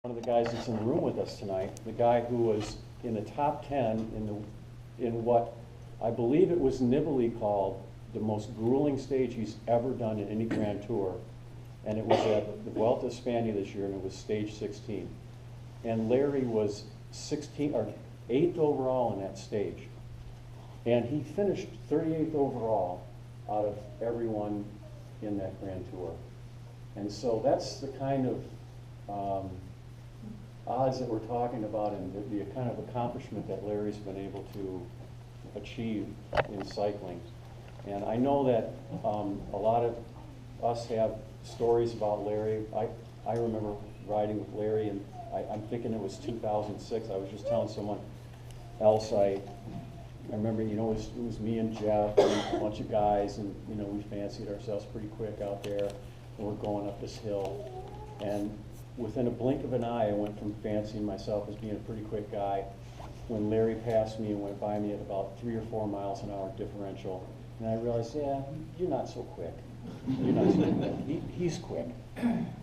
One of the guys that's in the room with us tonight, the guy who was in the top 10 in what I believe it was nibbly called the most grueling stage he's ever done in any Grand Tour. And it was at the Vuelta a España this year, and it was stage 16. And Larry was 16 or 8th overall in that stage. And he finished 38th overall out of everyone in that Grand Tour. And so that's the kind of odds that we're talking about, and the kind of accomplishment that Larry's been able to achieve in cycling. And I know that a lot of us have stories about Larry. I remember riding with Larry, and I'm thinking it was 2006. I was just telling someone else, I remember, it was me and Jeff and a bunch of guys, and we fancied ourselves pretty quick out there, and we're going up this hill. And within a blink of an eye, I went from fancying myself as being a pretty quick guy when Larry passed me and went by me at about 3 or 4 miles an hour differential. And I realized, yeah, you're not so quick. You're not so quick. He's quick.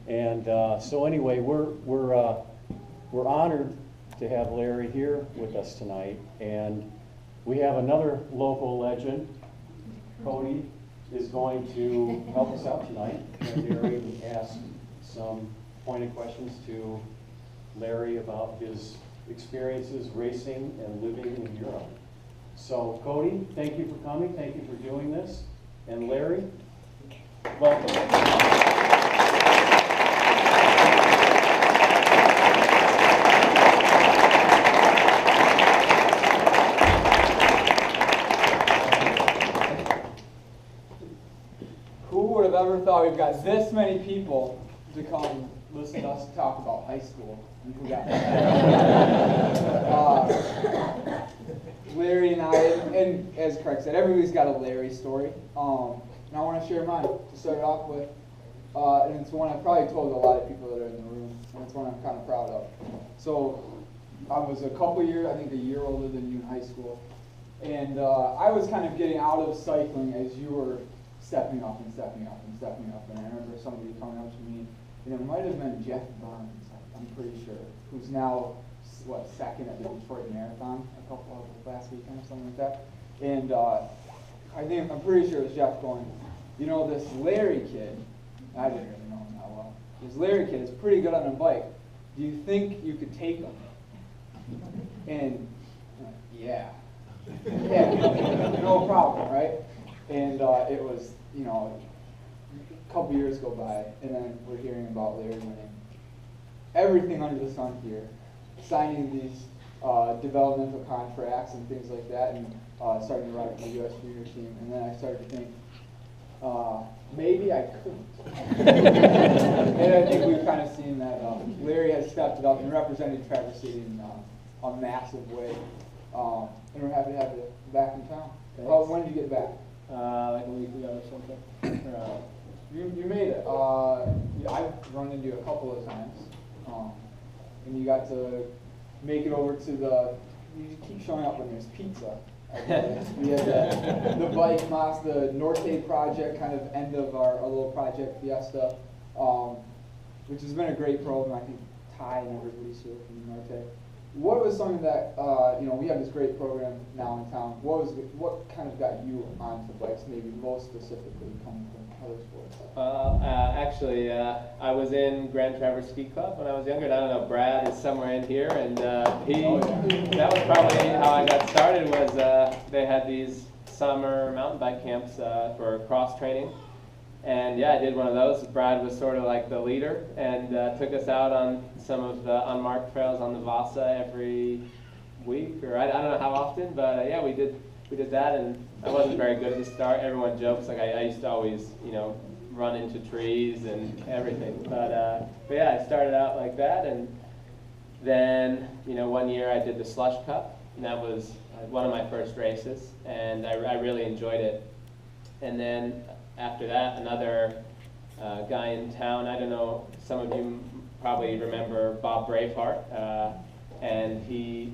And so anyway, we're honored to have Larry here with us tonight. And we have another local legend. Cody is going to help us out tonight in the area and ask some pointed questions to Larry about his experiences racing and living in Europe. So Cody, thank you for coming. Thank you for doing this. And Larry, welcome. Who would have ever thought we've got this many people to come listen to us talk about high school? And who got Larry and I, and as Craig said, everybody's got a Larry story. And I want to share mine to start off with. And it's one I've probably told a lot of people that are in the room, and it's one I'm kind of proud of. So I was a couple years, I think a year older than you in high school. And I was kind of getting out of cycling as you were stepping up and stepping up and stepping up. And I remember somebody coming up to me, and it might have been Jeff Barnes, I'm pretty sure, who's now, second at the Detroit Marathon last weekend or something like that. And I'm pretty sure it was Jeff going, this Larry kid, I didn't really know him that well, this Larry kid is pretty good on a bike. Do you think you could take him? And yeah, no problem, right? And it was, a couple years go by, and then we're hearing about Larry winning everything under the sun here, signing these developmental contracts and things like that, and starting to ride for the U.S. junior team. And then I started to think, maybe I couldn't. And I think we've kind of seen that Larry has stepped it up and represented Travers City in a massive way. And we're happy to have you back in town. When did you get back? Like a week ago or something. You made it. I've run into you a couple of times. And you got to make it over to you keep showing up when there's pizza. We had the Bike Mazda Norte project, kind of end of our little project Fiesta, which has been a great program. I think Ty and everybody's here from Norte. What was something that, we have this great program now in town. What kind of got you onto bikes, maybe most specifically coming from other sports? Actually, I was in Grand Travers Ski Club when I was younger. And I don't know, Brad is somewhere in here, and that was probably how I got started. Was they had these summer mountain bike camps for cross training. And yeah, I did one of those. Brad was sort of like the leader and took us out on some of the unmarked trails on the Warbasse every week, or I don't know how often, but yeah, we did that. And I wasn't very good at the start. Everyone jokes like I used to always run into trees and everything. But yeah, I started out like that, and then one year I did the Slush Cup, and that was one of my first races, and I really enjoyed it. And then after that, another guy in town, I don't know, some of you probably remember Bob Braveheart, and he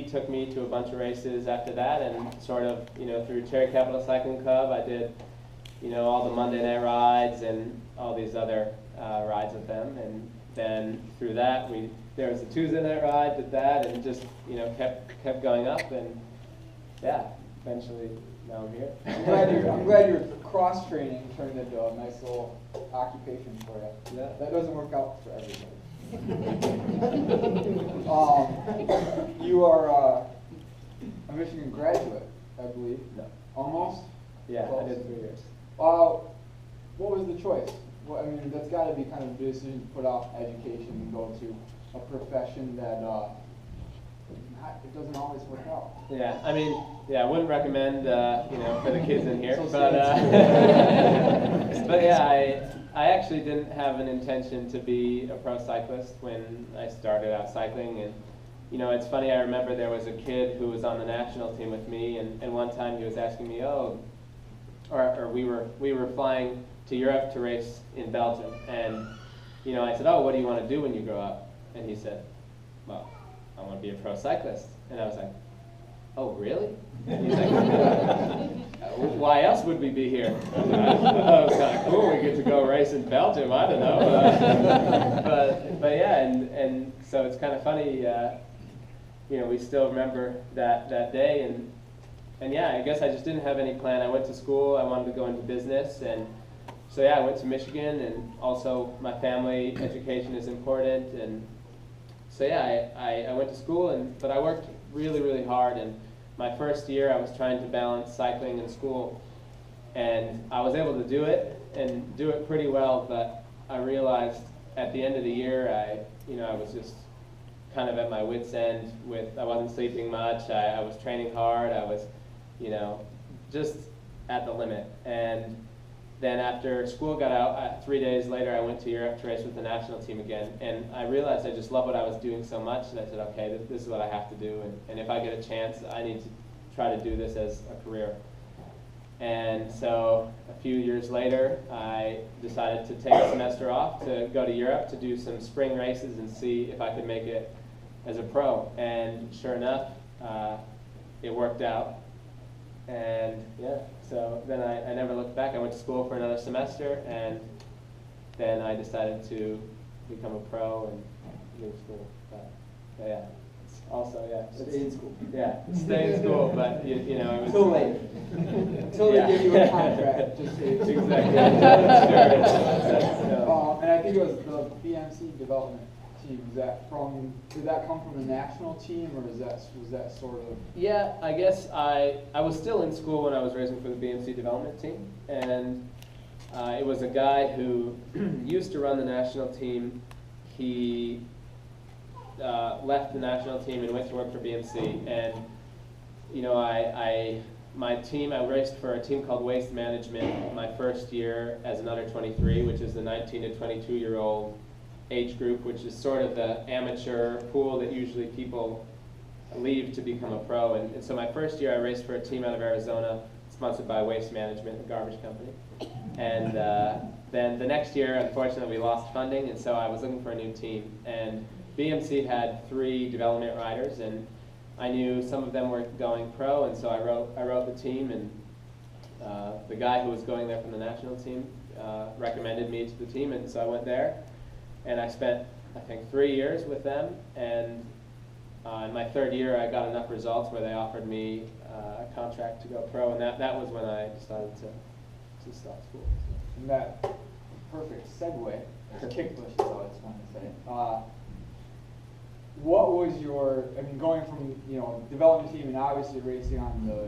took me to a bunch of races after that, and sort of, through Cherry Capital Cycling Club, I did, all the Monday night rides and all these other rides with them, and then through that, there was a Tuesday night ride, did that, and just, you know, kept going up, and yeah, eventually now I'm here. I'm glad your cross training turned into a nice little occupation for you. Yeah. That doesn't work out for everybody. You are a Michigan graduate, I believe. No. Almost? Yeah, Close. I did 3 years. What was the choice? Well, I mean, that's got to be kind of a decision to put off education and go to a profession that it doesn't always work out. Yeah, I mean, yeah, I wouldn't recommend, you know, for the kids in here, So but but yeah, I actually didn't have an intention to be a pro cyclist when I started out cycling, and you know, it's funny. I remember there was a kid who was on the national team with me, and one time he was asking me, or we were flying to Europe to race in Belgium, and you know, I said, oh, what do you want to do when you grow up? And he said, well, I want to be a pro cyclist. And I was like, oh, really? And he's like, why else would we be here? Oh, it's kind of cool. We get to go race in Belgium. I don't know. But yeah, and so it's kind of funny. You know, we still remember that day, and yeah, I guess I just didn't have any plan. I went to school. I wanted to go into business, and so yeah, I went to Michigan, and also my family education is important, and so yeah, I went to school, but I worked really, really hard, and my first year I was trying to balance cycling and school, and I was able to do it, and do it pretty well, but I realized at the end of the year, I was just kind of at my wit's end I wasn't sleeping much, I was training hard, I was, you know, just at the limit, and then after school got out, 3 days later, I went to Europe to race with the national team again. And I realized I just love what I was doing so much. And I said, okay, this is what I have to do. And if I get a chance, I need to try to do this as a career. And so a few years later, I decided to take a semester off to go to Europe to do some spring races and see if I could make it as a pro. And sure enough, it worked out. And yeah, so then I never looked back. I went to school for another semester, and then I decided to become a pro and leave school. But yeah, it's also, yeah. Stay in school. Yeah, stay in school, but you know, it was... Too late. Until they give you a contract, just stay. Exactly. Sure. And I think it was the BMC development team. Did that come from the national team, or was that sort of? Yeah, I guess I was still in school when I was racing for the BMC development team, and it was a guy who used to run the national team. He left the national team and went to work for BMC, and you know, I raced for a team called Waste Management my first year as an under 23, which is the 19 to 22-year-old age group, which is sort of the amateur pool that usually people leave to become a pro. And so my first year I raced for a team out of Arizona, sponsored by Waste Management, a garbage company. And then the next year, unfortunately, we lost funding, and so I was looking for a new team. And BMC had 3 development riders, and I knew some of them were going pro, and so I wrote the team, and the guy who was going there from the national team recommended me to the team, and so I went there. And I spent, I think, 3 years with them, and in my 3rd year I got enough results where they offered me a contract to go pro, and that was when I decided to stop school. And that perfect segue, kick bush is always fun to say. What was going from, development team and obviously racing on the,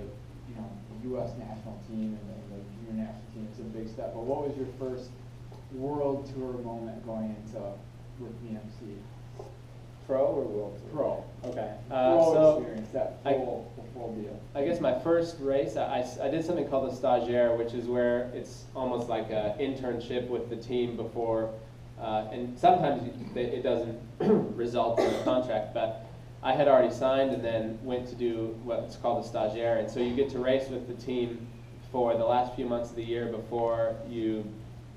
the U.S. national team and the junior national team is a big step, but what was your first world tour moment going into with BMC? Pro or world tour? Pro. Okay. Pro experience, the full deal. I guess my first race, I did something called the stagiaire, which is where it's almost like an internship with the team before, and sometimes it doesn't result in a contract, but I had already signed and then went to do what's called the stagiaire, and so you get to race with the team for the last few months of the year before you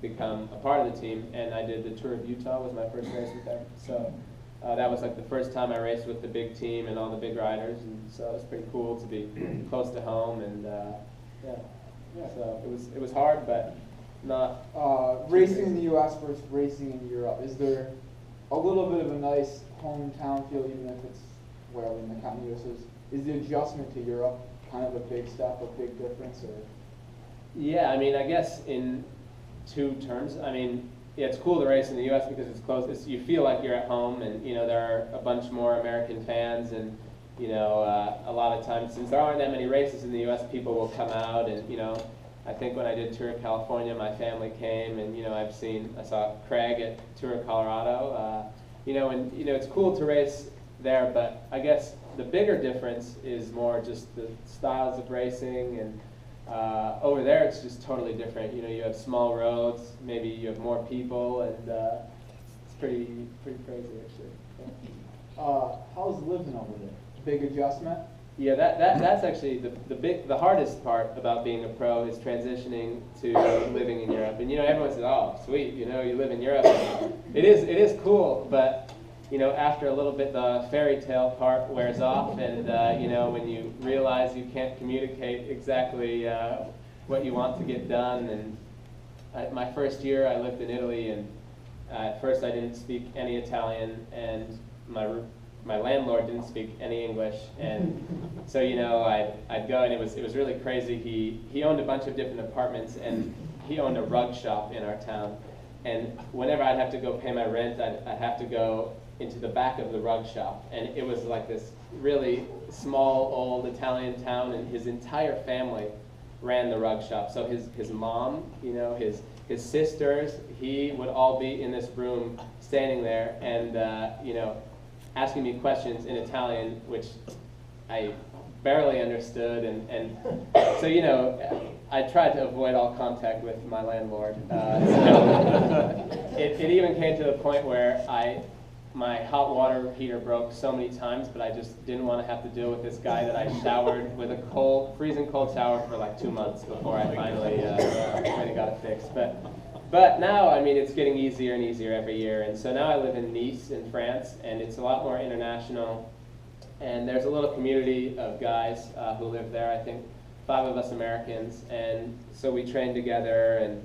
become a part of the team. And I did the Tour of Utah, was my first race with them. So that was like the first time I raced with the big team and all the big riders, and so it was pretty cool to be close to home, and yeah. So it was hard, but not racing in the U.S. versus racing in Europe. Is there a little bit of a nice hometown feel, even if it's wherever in the county. So is the adjustment to Europe kind of a big step, a big difference, or? Yeah, I mean, I guess in two terms. I mean, yeah, it's cool to race in the U.S. because it's close. You feel like you're at home, and there are a bunch more American fans, and a lot of times, since there aren't that many races in the U.S., people will come out, and I think when I did Tour of California, my family came, and I saw Craig at Tour of Colorado, and it's cool to race there, but I guess the bigger difference is more just the styles of racing, and over there it's just totally different. You have small roads, maybe you have more people, and it's pretty crazy actually. Yeah. How's living over there? Big adjustment? Yeah, that's actually the hardest part about being a pro is transitioning to living in Europe. And everyone says, "Oh, sweet, you live in Europe." It is cool, but after a little bit, the fairy tale part wears off, and when you realize you can't communicate exactly what you want to get done. And my first year, I lived in Italy, and at first I didn't speak any Italian, and my landlord didn't speak any English, and so I'd go, and it was really crazy. He owned a bunch of different apartments, and he owned a rug shop in our town, and whenever I'd have to go pay my rent, I'd have to go into the back of the rug shop, and it was like this really small old Italian town, and his entire family ran the rug shop. So his mom, his sisters, he would all be in this room standing there, and asking me questions in Italian, which I barely understood, and so I tried to avoid all contact with my landlord. So it even came to the point where my hot water heater broke so many times, but I just didn't want to have to deal with this guy that I showered with a freezing cold shower for like 2 months before I finally got it fixed. But now, I mean, it's getting easier and easier every year, and so now I live in Nice in France, and it's a lot more international, and there's a little community of guys who live there, I think 5 of us Americans, and so we train together and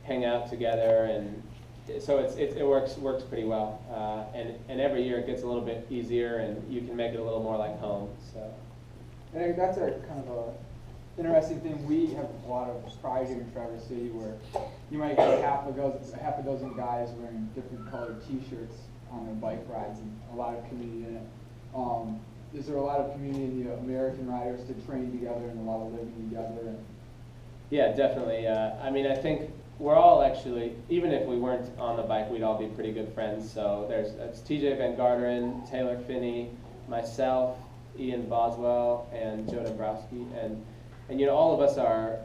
hang out together, and so it works pretty well, and every year it gets a little bit easier, and you can make it a little more like home. So. And that's a kind of a interesting thing. We have a lot of pride here in Travers City, where you might have half a dozen guys wearing different colored T-shirts on their bike rides, and a lot of community in it. Is there a lot of community in the American riders to train together and a lot of living together? Yeah, definitely. I mean, I think we're all actually, even if we weren't on the bike, we'd all be pretty good friends. So there's TJ Van Garderen, Taylor Finney, myself, Ian Boswell, and Joe Dombrowski, and all of us are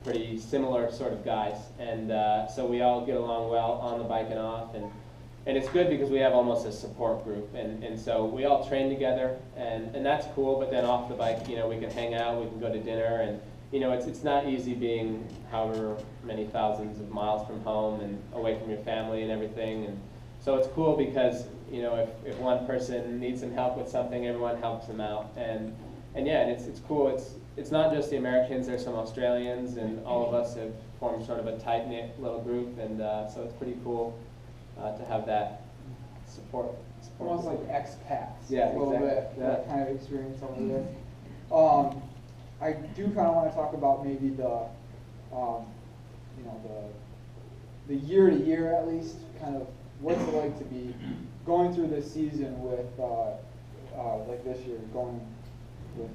pretty similar sort of guys, and so we all get along well on the bike and off, and it's good because we have almost a support group, and so we all train together, and that's cool. But then off the bike, we can hang out, we can go to dinner, and it's not easy being however many thousands of miles from home and away from your family and everything, and so it's cool because if one person needs some help with something, everyone helps them out, and yeah, and it's cool. It's not just the Americans, there's some Australians, and all of us have formed sort of a tight-knit little group, and so it's pretty cool to have that support. Almost like expats. Yeah, a little exactly. bit, Yeah. that kind of experience over there. I do kind of want to talk about maybe the year to year at least, kind of what's it like to be going through this season with, like this year, going with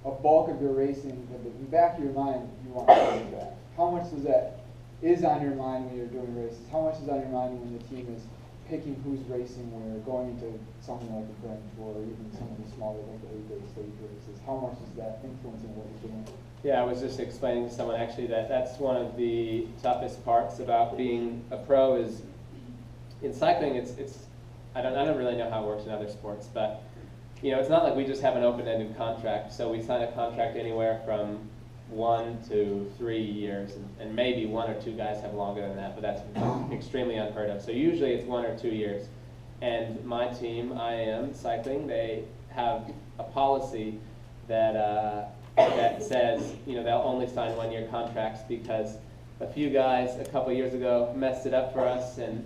a bulk of your racing, but in the back of your mind, you want to do that. How much is on your mind when you're doing races? How much is on your mind when the team is picking who's racing when you're going into something like the Grand Tour, or even some of the smaller, like the 8-day stage races? How much is that influencing what you're doing? Yeah, I was just explaining to someone actually that's one of the toughest parts about being a pro is in cycling. I don't really know how it works in other sports, but it's not like we just have an open-ended contract. So we sign a contract anywhere from 1 to 3 years, and maybe 1 or 2 guys have longer than that, but that's extremely unheard of. So usually it's 1 or 2 years. And my team, IAM Cycling, they have a policy that says they'll only sign 1-year contracts because a few guys a couple years ago messed it up for us, and